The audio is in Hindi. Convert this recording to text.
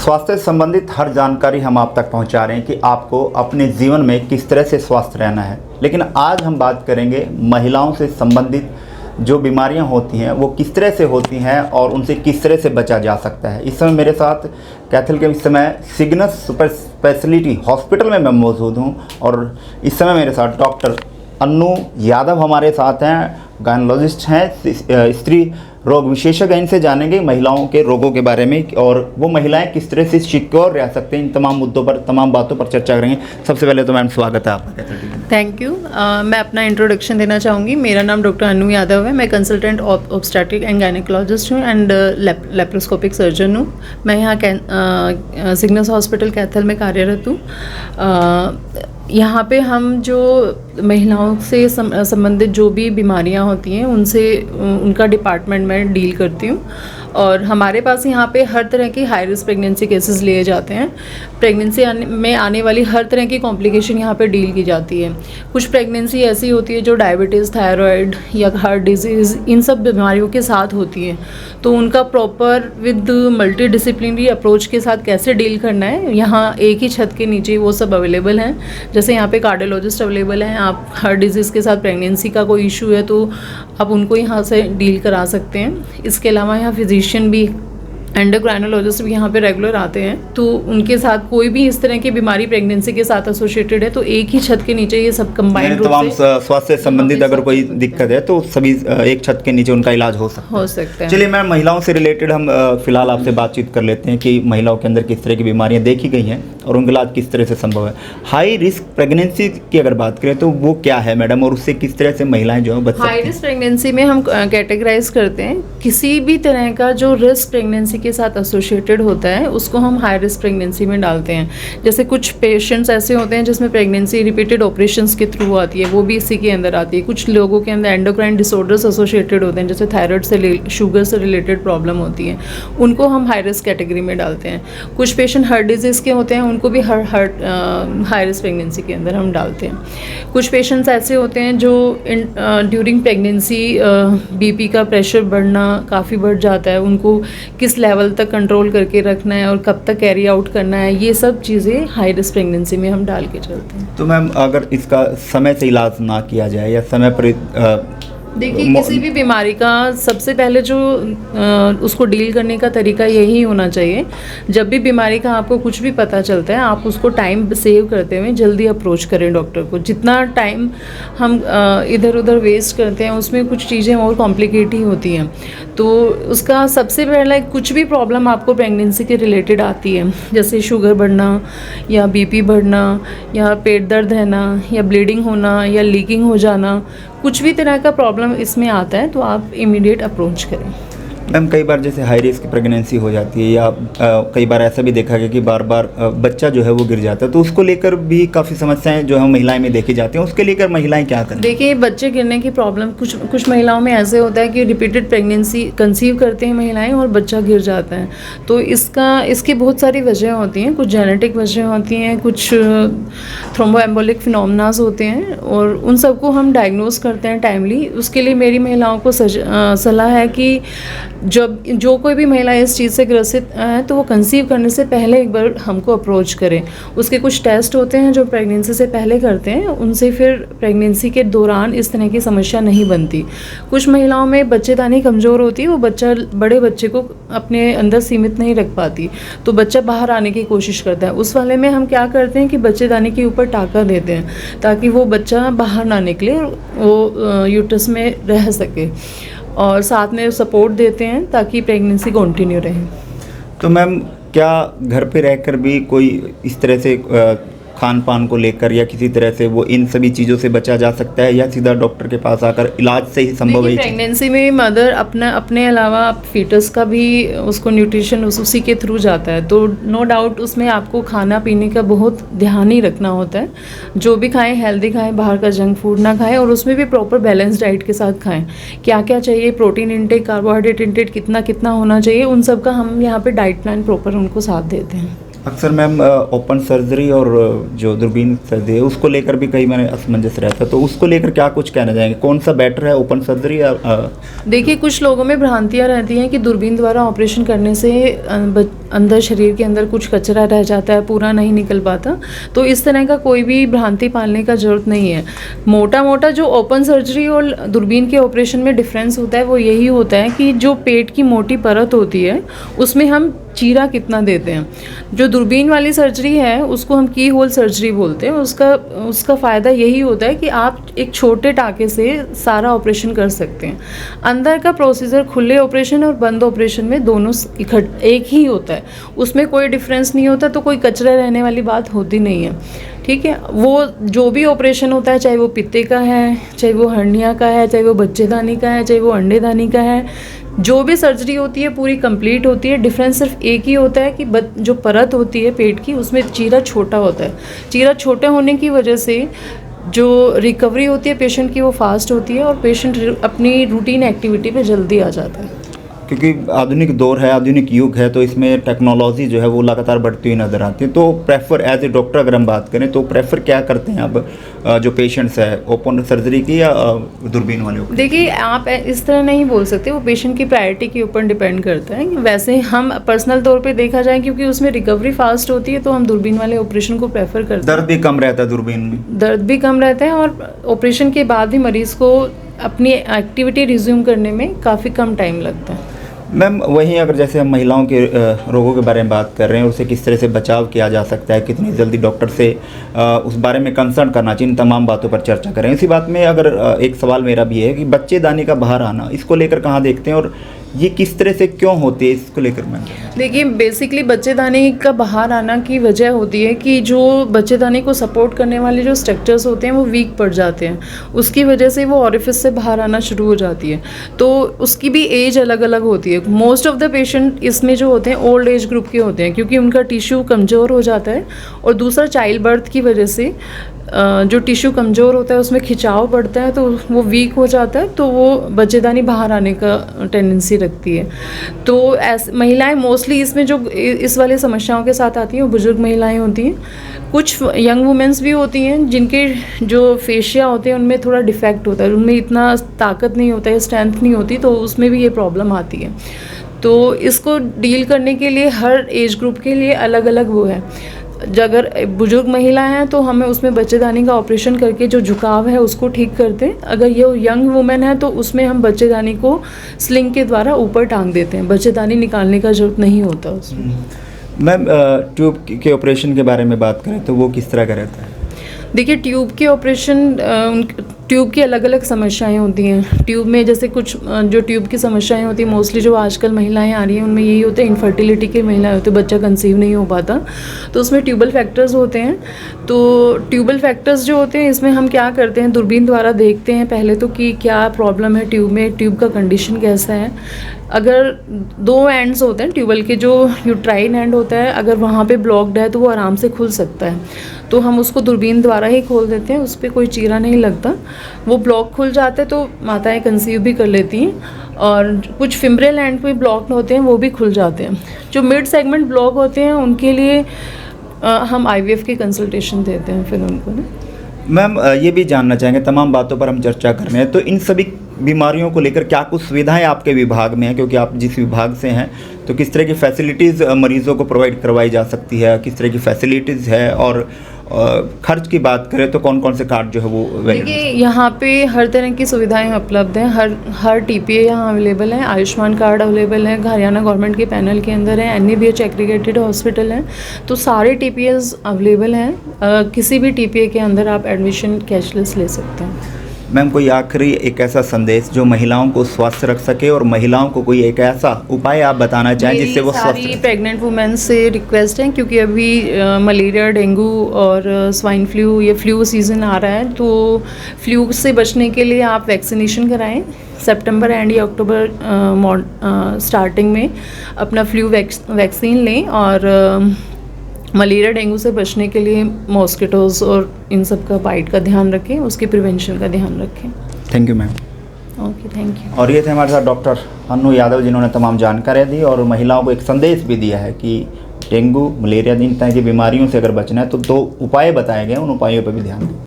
स्वास्थ्य से संबंधित हर जानकारी हम आप तक पहुंचा रहे हैं कि आपको अपने जीवन में किस तरह से स्वस्थ रहना है। लेकिन आज हम बात करेंगे महिलाओं से संबंधित जो बीमारियां होती हैं वो किस तरह से होती हैं और उनसे किस तरह से बचा जा सकता है। इस समय मेरे साथ कैथल के इस समय सिग्नस सुपर स्पेशलिटी हॉस्पिटल में मैं मौजूद हूं और इस समय मेरे साथ डॉक्टर अन्नू यादव हमारे साथ हैं, गायनोलॉजिस्ट हैं, स्त्री रोग विशेषज्ञ। इनसे जानेंगे महिलाओं के रोगों के बारे में और वो महिलाएं किस तरह से सिक्योर रह सकते हैं। इन तमाम मुद्दों पर, तमाम बातों पर चर्चा करेंगे। सबसे पहले तो मैम स्वागत है आपका। Thank you. मैं अपना इंट्रोडक्शन देना चाहूँगी। मेरा नाम डॉक्टर अन्नू यादव है। मैं कंसल्टेंट ऑब्स्टेट्रिक एंड गायनेकोलॉजिस्ट हूँ एंड लेप्रोस्कोपिक सर्जन हूँ। मैं यहाँ सिग्नस हॉस्पिटल कैथल में कार्यरत हूँ। यहाँ पे हम जो महिलाओं से संबंधित जो भी बीमारियाँ होती हैं उनसे उनका डिपार्टमेंट में डील करती हूँ और हमारे पास यहाँ पे हर तरह की हाई रिस्क प्रेगनेंसी केसेस लिए जाते हैं। प्रेगनेंसी में आने वाली हर तरह की कॉम्प्लिकेशन यहाँ पे डील की जाती है। कुछ प्रेगनेंसी ऐसी होती है जो डायबिटीज़, थायराइड या हार्ट डिजीज़ इन सब बीमारियों के साथ होती है, तो उनका proper with multi disciplinary approach के साथ कैसे डील करना है, यहाँ एक ही छत के नीचे वो सब अवेलेबल हैं। जैसे यहाँ पे कार्डियोलॉजिस्ट अवेलेबल हैं। आप हार्ट डिजीज़ के साथ प्रेगनेंसी का कोई इशू है तो आप उनको यहाँ से डील करा सकते हैं। इसके अलावा यहाँ फिजिशियन भी, एंडोक्राइनोलॉजिस्ट भी यहाँ पे रेगुलर आते हैं, तो उनके साथ कोई भी इस तरह की बीमारी प्रेगनेंसी के साथ एसोसिएटेड है तो एक ही छत के नीचे ये सब कंबाइंड रूप तमाम से स्वास्थ्य से संबंधित अगर कोई दिक्कत है तो सभी एक छत के नीचे उनका इलाज हो सकता है। चलिए मैम, महिलाओं से रिलेटेड हम फिलहाल आपसे बातचीत कर लेते हैं कि महिलाओं के अंदर किस तरह की बीमारियां देखी गई हैं और उनका इलाज किस तरह से संभव है। हाई रिस्क प्रेगनेंसी की अगर बात करें तो वो क्या है मैडम, और उससे किस तरह से महिलाएं जो है बच सकती हैं? हाई रिस्क प्रेगनेंसी में हम कैटेगराइज करते हैं किसी भी तरह का जो रिस्क प्रेगनेंसी के साथ एसोसिएटेड होता है उसको हम हाई रिस्क प्रेगनेंसी में डालते हैं। जैसे कुछ पेशेंट्स ऐसे होते हैं जिसमें प्रेगनेंसी रिपीटेड ऑपरेशंस के थ्रू आती है, वो भी इसी के अंदर आती है। कुछ लोगों के अंदर एंडोक्राइन डिसऑर्डर्स एसोसिएटेड होते हैं, जैसे थायराइड से, शुगर से रिलेटेड प्रॉब्लम होती है, उनको हम हाई रिस्क कैटेगरी में डालते हैं। कुछ पेशेंट हार्ट डिजीज़ के होते हैं, उनको भी हाई रिस्क प्रेगनेंसी के अंदर हम डालते हैं। कुछ पेशेंट्स ऐसे होते हैं जो ड्यूरिंग प्रेगनेंसी बीपी का प्रेशर बढ़ना काफ़ी बढ़ जाता है, उनको किस लेवल तक कंट्रोल करके रखना है और कब तक कैरी आउट करना है, ये सब चीज़ें हाई रिस्क प्रेगनेंसी में हम डाल के चलते हैं। तो मैम, अगर इसका समय से इलाज ना किया जाए या समय पर देखिए, किसी भी बीमारी का सबसे पहले जो उसको डील करने का तरीका यही होना चाहिए। जब भी बीमारी का आपको कुछ भी पता चलता है, आप उसको टाइम सेव करते हुए जल्दी अप्रोच करें डॉक्टर को। जितना टाइम हम इधर उधर वेस्ट करते हैं उसमें कुछ चीज़ें और कॉम्प्लिकेट ही होती हैं। तो उसका सबसे पहला, कुछ भी प्रॉब्लम आपको प्रेगनेंसी के रिलेटेड आती है, जैसे शुगर बढ़ना या बीपी बढ़ना या पेट दर्द रहना या ब्लीडिंग होना या लीकिंग हो जाना, कुछ भी तरह का प्रॉब्लम इसमें आता है तो आप इमीडिएट अप्रोच करें। मैम, कई बार जैसे हाई रिस्क प्रेगनेंसी हो जाती है या कई बार ऐसा भी देखा गया कि बार बार बच्चा जो है वो गिर जाता है, तो उसको लेकर भी काफ़ी समस्याएं जो है महिलाएं में देखी जाती हैं। उसके लेकर महिलाएं क्या करें? देखिए, बच्चे गिरने की प्रॉब्लम कुछ महिलाओं में ऐसे होता है कि रिपीटेड प्रेगनेंसी कंसीव करते हैं महिलाएं और बच्चा गिर जाता है, तो इसकी बहुत सारी वजह होती हैं। कुछ जेनेटिक वजह होती हैं, कुछ थ्रोम्बोएम्बोलिक फिनोमेनास होते हैं और उन सबको हम डायग्नोस करते हैं टाइमली। उसके लिए मेरी महिलाओं को सलाह है कि जब जो कोई भी महिला इस चीज़ से ग्रसित है तो वो कंसीव करने से पहले एक बार हमको अप्रोच करें। उसके कुछ टेस्ट होते हैं जो प्रेगनेंसी से पहले करते हैं, उनसे फिर प्रेगनेंसी के दौरान इस तरह की समस्या नहीं बनती। कुछ महिलाओं में बच्चेदानी कमज़ोर होती है, वो बड़े बच्चे को अपने अंदर सीमित नहीं रख पाती, तो बच्चा बाहर आने की कोशिश करता है। उस वाले में हम क्या करते हैं कि बच्चेदानी के ऊपर टाँका देते हैं ताकि वो बच्चा बाहर ना निकले और वो यूट्रस में रह सके, और साथ में सपोर्ट देते हैं ताकि प्रेगनेंसी कंटिन्यू रहे। तो मैम, क्या घर पे रहकर भी कोई इस तरह से खान पान को लेकर या किसी तरह से वो इन सभी चीज़ों से बचा जा सकता है या सीधा डॉक्टर के पास आकर इलाज से ही संभव है? प्रेगनेंसी में मदर अपने अलावा फीटस का भी उसको न्यूट्रिशन उसी के थ्रू जाता है, तो नो डाउट उसमें आपको खाना पीने का बहुत ध्यान ही रखना होता है। जो भी खाएं हेल्दी खाएं, बाहर का जंक फूड ना खाएं और उसमें भी प्रॉपर बैलेंस डाइट के साथ खाएं। क्या क्या चाहिए, प्रोटीन इंटेक, कार्बोहाइड्रेट इंटेक कितना कितना होना चाहिए, उन सब का हम यहाँ पे डाइट प्लान प्रॉपर उनको साथ देते हैं। अक्सर मैम ओपन सर्जरी और जो दूरबीन सर्जरी है उसको लेकर भी कई मैंने असमंजस रहता है, तो उसको लेकर क्या कुछ कहना चाहेंगे, कौन सा बेटर है, ओपन सर्जरी या देखिए, कुछ लोगों में भ्रांतियाँ रहती हैं कि दूरबीन द्वारा ऑपरेशन करने से अंदर शरीर के अंदर कुछ कचरा रह जाता है, पूरा नहीं निकल पाता। तो इस तरह का कोई भी भ्रांति पालने का ज़रूरत नहीं है। मोटा मोटा जो ओपन सर्जरी और दूरबीन के ऑपरेशन में डिफरेंस होता है वो यही होता है कि जो पेट की मोटी परत होती है उसमें हम चीरा कितना देते हैं। जो दूरबीन वाली सर्जरी है उसको हम की होल सर्जरी बोलते हैं। उसका फ़ायदा यही होता है कि आप एक छोटे टाँके से सारा ऑपरेशन कर सकते हैं। अंदर का प्रोसीजर खुले ऑपरेशन और बंद ऑपरेशन में दोनों एक ही होता है, उसमें कोई डिफरेंस नहीं होता, तो कोई कचरा रहने वाली बात होती नहीं है। ठीक है, वो जो भी ऑपरेशन होता है, चाहे वो पित्ते का है, चाहे वो हर्निया का है, चाहे वो बच्चेदानी का है, चाहे वो अंडेदानी का है, जो भी सर्जरी होती है पूरी कंप्लीट होती है। डिफरेंस सिर्फ एक ही होता है कि जो परत होती है पेट की उसमें चीरा छोटा होता है। चीरा छोटा होने की वजह से जो रिकवरी होती है पेशेंट की वो फास्ट होती है और पेशेंट अपनी रूटीन एक्टिविटी पे जल्दी आ जाता है। क्योंकि आधुनिक दौर है, आधुनिक युग है, तो इसमें टेक्नोलॉजी जो है वो लगातार बढ़ती हुई नज़र आती है। तो प्रेफर एज ए डॉक्टर अगर हम बात करें तो प्रेफर क्या करते हैं आप जो पेशेंट्स है, ओपन सर्जरी की या दूरबीन वाले? देखिए, आप इस तरह नहीं बोल सकते, वो पेशेंट की प्रायोरिटी के ऊपर डिपेंड करता है। वैसे हम पर्सनल तौर पे देखा जाए, क्योंकि उसमें रिकवरी फास्ट होती है, तो हम दूरबीन वाले ऑपरेशन को प्रेफर करते हैं। दर्द भी कम रहता है दूरबीन में? दर्द भी कम रहता है और ऑपरेशन के बाद भी मरीज़ को अपनी एक्टिविटी रिज्यूम करने में काफ़ी कम टाइम लगता है। मैम, वहीं अगर जैसे हम महिलाओं के रोगों के बारे में बात कर रहे हैं, उसे किस तरह से बचाव किया जा सकता है, कितनी जल्दी डॉक्टर से उस बारे में कंसल्ट करना चाहिए, इन तमाम बातों पर चर्चा करें। इसी बात में अगर एक सवाल मेरा भी है कि बच्चेदानी का बाहर आना, इसको लेकर कहाँ देखते हैं और ये किस तरह से क्यों होती है, इसको लेकर मैम? देखिए, बेसिकली बच्चेदानी का बाहर आना की वजह होती है कि जो बच्चेदानी को सपोर्ट करने वाले जो स्ट्रक्चर्स होते हैं वो वीक पड़ जाते हैं। उसकी वजह से वो ऑरिफिस से बाहर आना शुरू हो जाती है। तो उसकी भी एज अलग अलग होती है। मोस्ट ऑफ द पेशेंट इसमें जो होते हैं ओल्ड एज ग्रुप के होते हैं, क्योंकि उनका टिश्यू कमज़ोर हो जाता है। और दूसरा, चाइल्ड बर्थ की वजह से जो टिश्यू कमज़ोर होता है उसमें खिंचाव बढ़ता है, तो वो वीक हो जाता है, तो वो बच्चेदानी बाहर आने का टेंडेंसी रखती है। तो ऐसे महिलाएं मोस्टली इसमें जो इस वाले समस्याओं के साथ आती हैं वो बुजुर्ग महिलाएं होती हैं। कुछ यंग वुमेंस भी होती हैं जिनके जो फेशिया होते हैं उनमें थोड़ा डिफेक्ट होता है, उनमें इतना ताकत नहीं होता है, स्ट्रेंथ नहीं होती, तो उसमें भी ये प्रॉब्लम आती है। तो इसको डील करने के लिए हर एज ग्रुप के लिए अलग अलग वो है। अगर बुजुर्ग महिला हैं तो हमें उसमें बच्चेदानी का ऑपरेशन करके जो झुकाव है उसको ठीक करते हैं। अगर ये यंग वुमेन है तो उसमें हम बच्चेदानी को स्लिंग के द्वारा ऊपर टांग देते हैं, बच्चेदानी निकालने का जरूरत नहीं होता उसमें। मैम, ट्यूब के ऑपरेशन के बारे में बात करें तो वो किस तरह का रहता है? देखिए, ट्यूब के ऑपरेशन, ट्यूब की अलग अलग समस्याएं होती हैं। ट्यूब में जैसे कुछ जो ट्यूब की समस्याएं होती हैं, मोस्टली जो आजकल महिलाएं आ रही हैं उनमें यही होता है, इनफर्टिलिटी की महिलाएं होती है, बच्चा कंसीव नहीं हो पाता, तो उसमें ट्यूबल फैक्टर्स होते हैं। तो ट्यूबल फैक्टर्स जो होते हैं इसमें हम क्या करते हैं, दूरबीन द्वारा देखते हैं पहले तो कि क्या प्रॉब्लम है ट्यूब में, ट्यूब का कंडीशन कैसा है। अगर दो एंड्स होते हैं ट्यूबल के, जो यूट्राइन एंड होता है, अगर वहाँ पे ब्लॉक्ड है तो वो आराम से खुल सकता है, तो हम उसको दूरबीन द्वारा ही खोल देते हैं, उस पर कोई चीरा नहीं लगता। वो ब्लॉक खुल जाते तो माताएं कंसीव भी कर लेती हैं। और कुछ फिम्ब्रेल एंड पे ब्लॉक होते हैं वो भी खुल जाते हैं। जो मिड सेगमेंट ब्लॉक होते हैं उनके लिए हम IVF की कंसल्टेशन देते हैं फिर उनको ना। मैम, ये भी जानना चाहेंगे, तमाम बातों पर हम चर्चा कर रहे हैं, तो इन सभी बीमारियों को लेकर क्या कुछ सुविधाएं आपके विभाग में हैं, क्योंकि आप जिस विभाग से हैं, तो किस तरह की फैसिलिटीज़ मरीज़ों को प्रोवाइड करवाई जा सकती है, किस तरह की फैसिलिटीज़ है, और खर्च की बात करें तो कौन कौन से कार्ड जो है वो देखिए, यहाँ पे हर तरह की सुविधाएं उपलब्ध हैं। हर TPA यहाँ अवेलेबल है। आयुष्मान कार्ड अवेलेबल है, हरियाणा गवर्नमेंट के पैनल के अंदर है। NABH एग्रीगेटेड हॉस्पिटल है, तो सारे TPAs अवेलेबल हैं। किसी भी TPA के अंदर आप एडमिशन कैशलेस ले सकते हैं। मैम, कोई आखिरी एक ऐसा संदेश जो महिलाओं को स्वस्थ रख सके, और महिलाओं को कोई एक ऐसा उपाय आप बताना चाहें जिससे वो स्वस्थ रहे? प्रेग्नेंट वुमेन से रिक्वेस्ट है, क्योंकि अभी मलेरिया, डेंगू और स्वाइन फ्लू, ये फ्लू सीज़न आ रहा है, तो फ्लू से बचने के लिए आप वैक्सीनेशन कराएं। सितंबर एंड या अक्टूबर स्टार्टिंग में अपना फ्लू वैक्सीन लें, और मलेरिया, डेंगू से बचने के लिए मॉस्किटोज़ और इन सब का बाइट का ध्यान रखें, उसकी प्रिवेंशन का ध्यान रखें। Thank you ma'am. Okay, thank you. और ये थे हमारे साथ डॉक्टर अन्नू यादव, जिन्होंने तमाम जानकारियाँ दी और महिलाओं को एक संदेश भी दिया है कि डेंगू, मलेरिया, इन तरह की बीमारियों से अगर बचना है तो 2 उपाय बताए गए हैं, उन उपायों पर भी ध्यान दें।